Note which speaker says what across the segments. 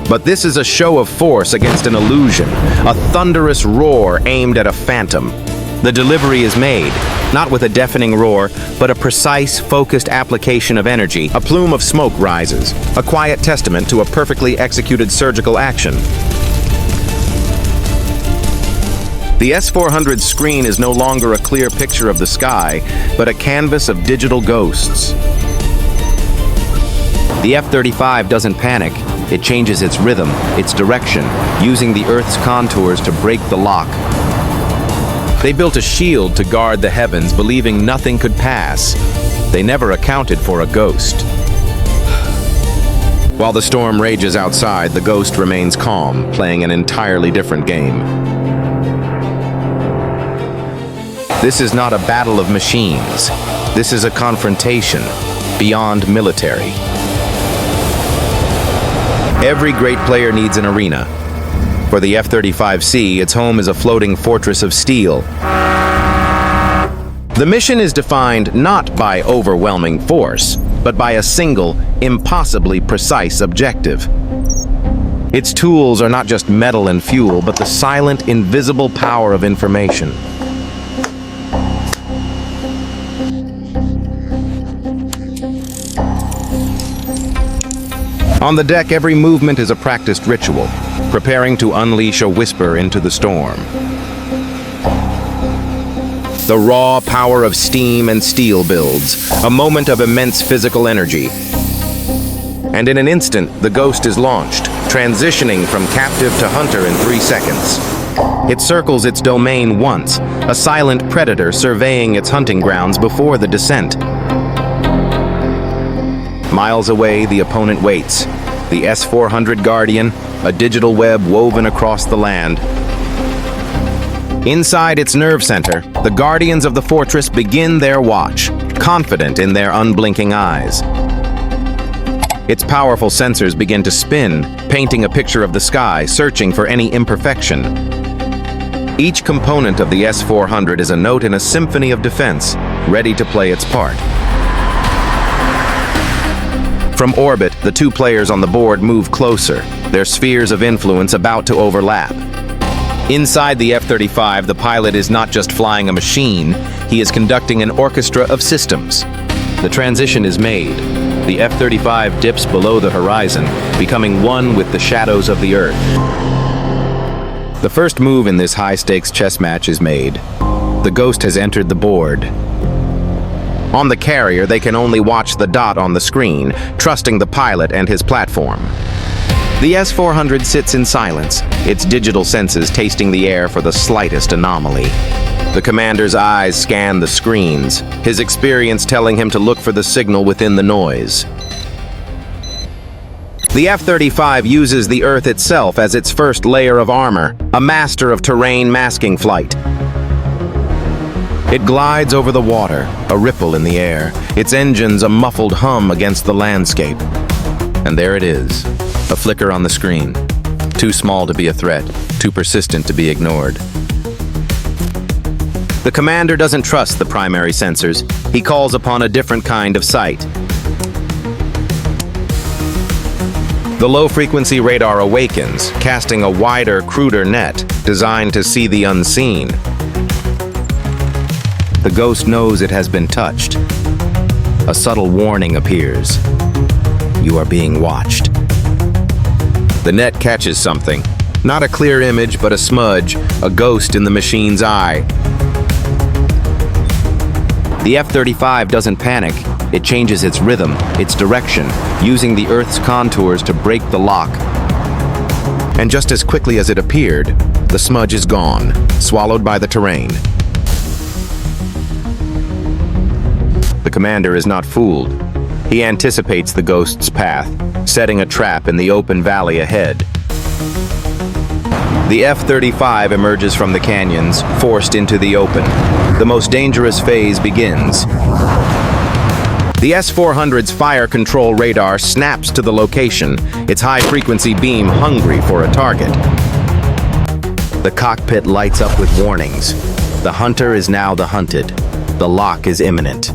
Speaker 1: But this is a show of force against an illusion, a thunderous roar aimed at a phantom. The delivery is made, not with a deafening roar, but a precise, focused application of energy. A plume of smoke rises, a quiet testament to a perfectly executed surgical action. The S-400's screen is no longer a clear picture of the sky, but a canvas of digital ghosts. The F-35 doesn't panic. It changes its rhythm, its direction, using the Earth's contours to break the lock. They built a shield to guard the heavens, believing nothing could pass. They never accounted for a ghost. While the storm rages outside, the ghost remains calm, playing an entirely different game. This is not a battle of machines. This is a confrontation beyond military. Every great player needs an arena. For the F-35C, its home is a floating fortress of steel. The mission is defined not by overwhelming force, but by a single, impossibly precise objective. Its tools are not just metal and fuel, but the silent, invisible power of information. On the deck, every movement is a practiced ritual, preparing to unleash a whisper into the storm. The raw power of steam and steel builds, a moment of immense physical energy. And in an instant, the ghost is launched, transitioning from captive to hunter in 3 seconds. It circles its domain once, a silent predator surveying its hunting grounds before the descent. Miles away, the opponent waits. The S-400 Guardian, a digital web woven across the land. Inside its nerve center, the guardians of the fortress begin their watch, confident in their unblinking eyes. Its powerful sensors begin to spin, painting a picture of the sky, searching for any imperfection. Each component of the S-400 is a note in a symphony of defense, ready to play its part. From orbit, the two players on the board move closer, their spheres of influence about to overlap. Inside the F-35, the pilot is not just flying a machine, he is conducting an orchestra of systems. The transition is made. The F-35 dips below the horizon, becoming one with the shadows of the Earth. The first move in this high-stakes chess match is made. The ghost has entered the board. On the carrier, they can only watch the dot on the screen, trusting the pilot and his platform. The S-400 sits in silence, its digital senses tasting the air for the slightest anomaly. The commander's eyes scan the screens, his experience telling him to look for the signal within the noise. The F-35 uses the Earth itself as its first layer of armor, a master of terrain masking flight. It glides over the water, a ripple in the air, its engines a muffled hum against the landscape. And there it is, a flicker on the screen. Too small to be a threat, too persistent to be ignored. The commander doesn't trust the primary sensors. He calls upon a different kind of sight. The low-frequency radar awakens, casting a wider, cruder net, designed to see the unseen. The ghost knows it has been touched. A subtle warning appears. You are being watched. The net catches something. Not a clear image, but a smudge, a ghost in the machine's eye. The F-35 doesn't panic. It changes its rhythm, its direction, using the Earth's contours to break the lock. And just as quickly as it appeared, the smudge is gone, swallowed by the terrain. The commander is not fooled. He anticipates the ghost's path, setting a trap in the open valley ahead. The F-35 emerges from the canyons, forced into the open. The most dangerous phase begins. The S-400's fire control radar snaps to the location, its high-frequency beam hungry for a target. The cockpit lights up with warnings. The hunter is now the hunted. The lock is imminent.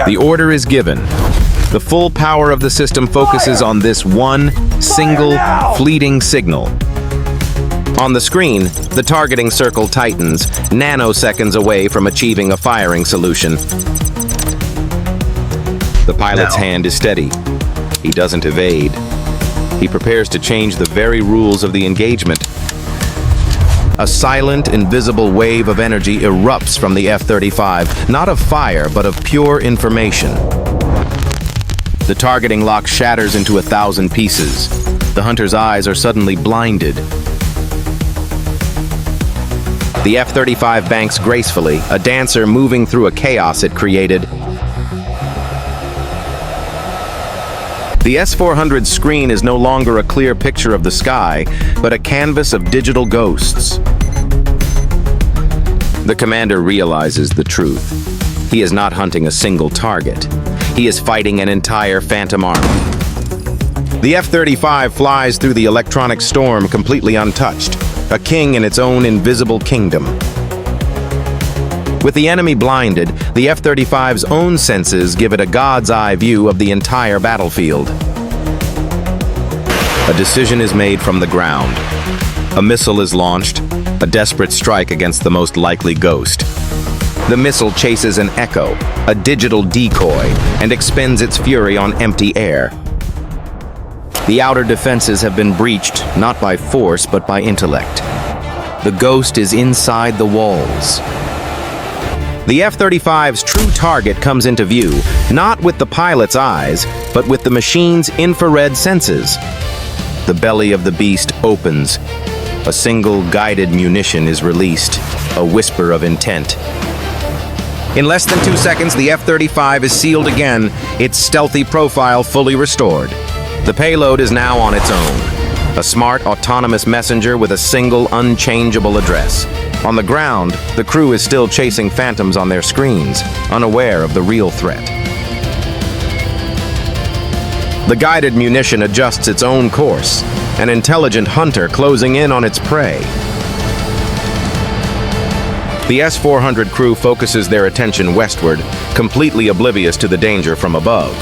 Speaker 1: The order is given. The full power of the system focuses on this one single fleeting signal. On the screen, the targeting circle tightens, nanoseconds away from achieving a firing solution. The pilot's hand is steady. He doesn't evade. He prepares to change the very rules of the engagement. A silent, invisible wave of energy erupts from the F-35, not of fire, but of pure information. The targeting lock shatters into 1,000 pieces. The hunter's eyes are suddenly blinded. The F-35 banks gracefully, a dancer moving through a chaos it created. The S-400 screen is no longer a clear picture of the sky, but a canvas of digital ghosts. The commander realizes the truth. He is not hunting a single target. He is fighting an entire phantom army. The F-35 flies through the electronic storm completely untouched, a king in its own invisible kingdom. With the enemy blinded, the F-35's own senses give it a god's-eye view of the entire battlefield. A decision is made from the ground. A missile is launched, a desperate strike against the most likely ghost. The missile chases an echo, a digital decoy, and expends its fury on empty air. The outer defenses have been breached, not by force, but by intellect. The ghost is inside the walls. The F-35's true target comes into view, not with the pilot's eyes, but with the machine's infrared senses. The belly of the beast opens. A single guided munition is released, a whisper of intent. In less than 2 seconds, the F-35 is sealed again, its stealthy profile fully restored. The payload is now on its own. A smart, autonomous messenger with a single, unchangeable address. On the ground, the crew is still chasing phantoms on their screens, unaware of the real threat. The guided munition adjusts its own course, an intelligent hunter closing in on its prey. The S-400 crew focuses their attention westward, completely oblivious to the danger from above.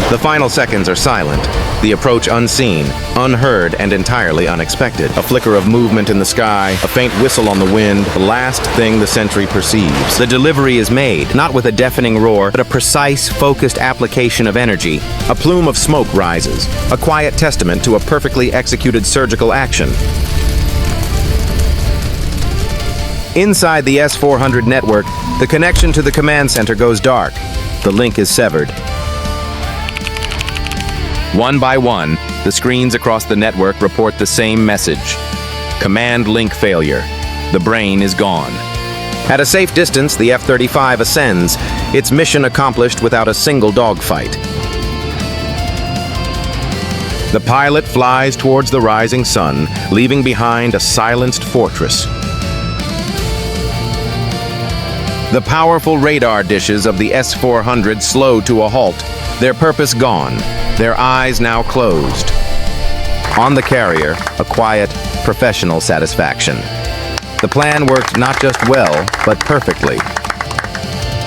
Speaker 1: The final seconds are silent, the approach unseen, unheard, and entirely unexpected. A flicker of movement in the sky, a faint whistle on the wind, the last thing the sentry perceives. The delivery is made, not with a deafening roar, but a precise, focused application of energy. A plume of smoke rises, a quiet testament to a perfectly executed surgical action. Inside the S-400 network, the connection to the command center goes dark. The link is severed. One by one, the screens across the network report the same message. Command link failure. The brain is gone. At a safe distance, the F-35 ascends, its mission accomplished without a single dogfight. The pilot flies towards the rising sun, leaving behind a silenced fortress. The powerful radar dishes of the S-400 slow to a halt, their purpose gone, their eyes now closed. On the carrier, a quiet, professional satisfaction. The plan worked not just well, but perfectly.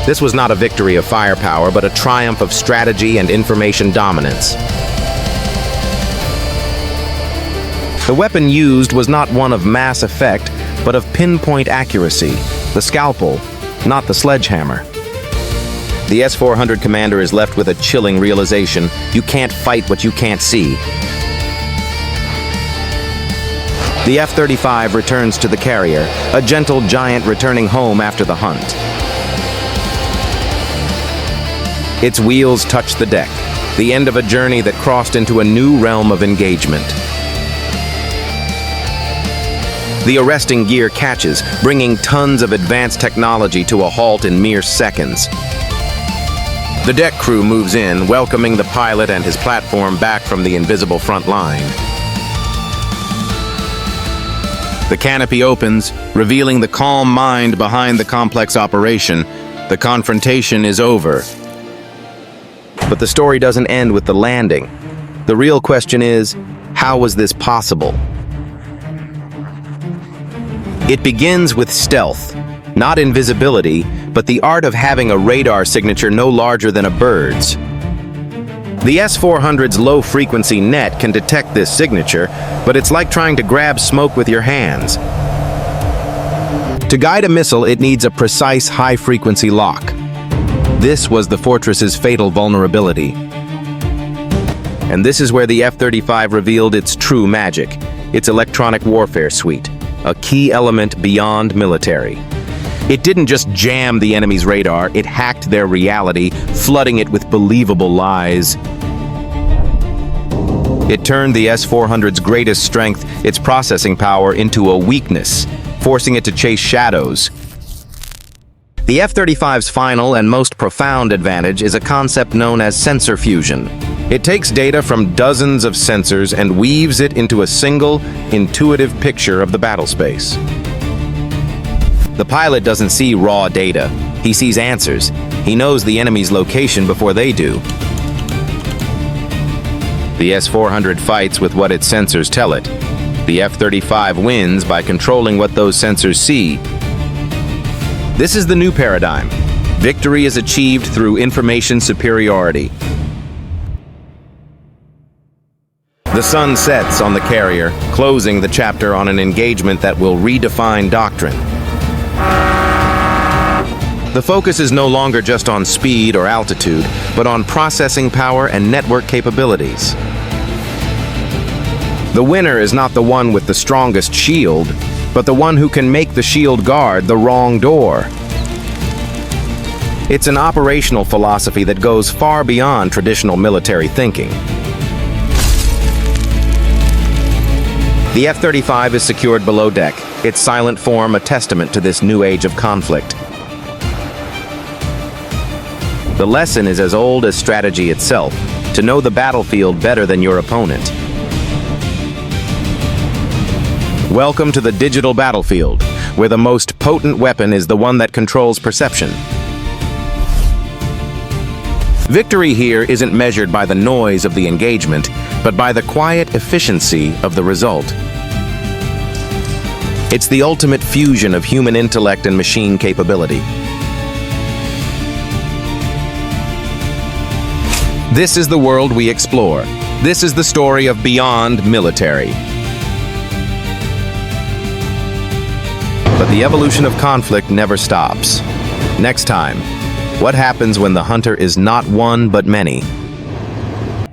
Speaker 1: This was not a victory of firepower, but a triumph of strategy and information dominance. The weapon used was not one of mass effect, but of pinpoint accuracy. The scalpel, not the sledgehammer. The S-400 commander is left with a chilling realization: you can't fight what you can't see. The F-35 returns to the carrier, a gentle giant returning home after the hunt. Its wheels touch the deck, the end of a journey that crossed into a new realm of engagement. The arresting gear catches, bringing tons of advanced technology to a halt in mere seconds. The deck crew moves in, welcoming the pilot and his platform back from the invisible front line. The canopy opens, revealing the calm mind behind the complex operation. The confrontation is over. But the story doesn't end with the landing. The real question is, how was this possible? It begins with stealth, not invisibility, but the art of having a radar signature no larger than a bird's. The S-400's low-frequency net can detect this signature, but it's like trying to grab smoke with your hands. To guide a missile, it needs a precise high-frequency lock. This was the Fortress's fatal vulnerability. And this is where the F-35 revealed its true magic, its electronic warfare suite, a key element beyond military. It didn't just jam the enemy's radar, it hacked their reality, flooding it with believable lies. It turned the S-400's greatest strength, its processing power, into a weakness, forcing it to chase shadows. The F-35's final and most profound advantage is a concept known as sensor fusion. It takes data from dozens of sensors and weaves it into a single, intuitive picture of the battlespace. The pilot doesn't see raw data. He sees answers. He knows the enemy's location before they do. The S-400 fights with what its sensors tell it. The F-35 wins by controlling what those sensors see. This is the new paradigm. Victory is achieved through information superiority. The sun sets on the carrier, closing the chapter on an engagement that will redefine doctrine. The focus is no longer just on speed or altitude, but on processing power and network capabilities. The winner is not the one with the strongest shield, but the one who can make the shield guard the wrong door. It's an operational philosophy that goes far beyond traditional military thinking. The F-35 is secured below deck, its silent form a testament to this new age of conflict. The lesson is as old as strategy itself, to know the battlefield better than your opponent. Welcome to the digital battlefield, where the most potent weapon is the one that controls perception. Victory here isn't measured by the noise of the engagement, but by the quiet efficiency of the result. It's the ultimate fusion of human intellect and machine capability. This is the world we explore. This is the story of beyond military. But the evolution of conflict never stops. Next time, what happens when the hunter is not one but many?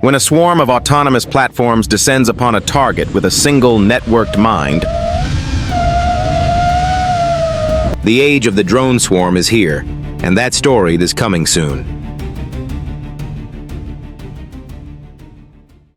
Speaker 1: When a swarm of autonomous platforms descends upon a target with a single networked mind, the age of the drone swarm is here, and that story is coming soon.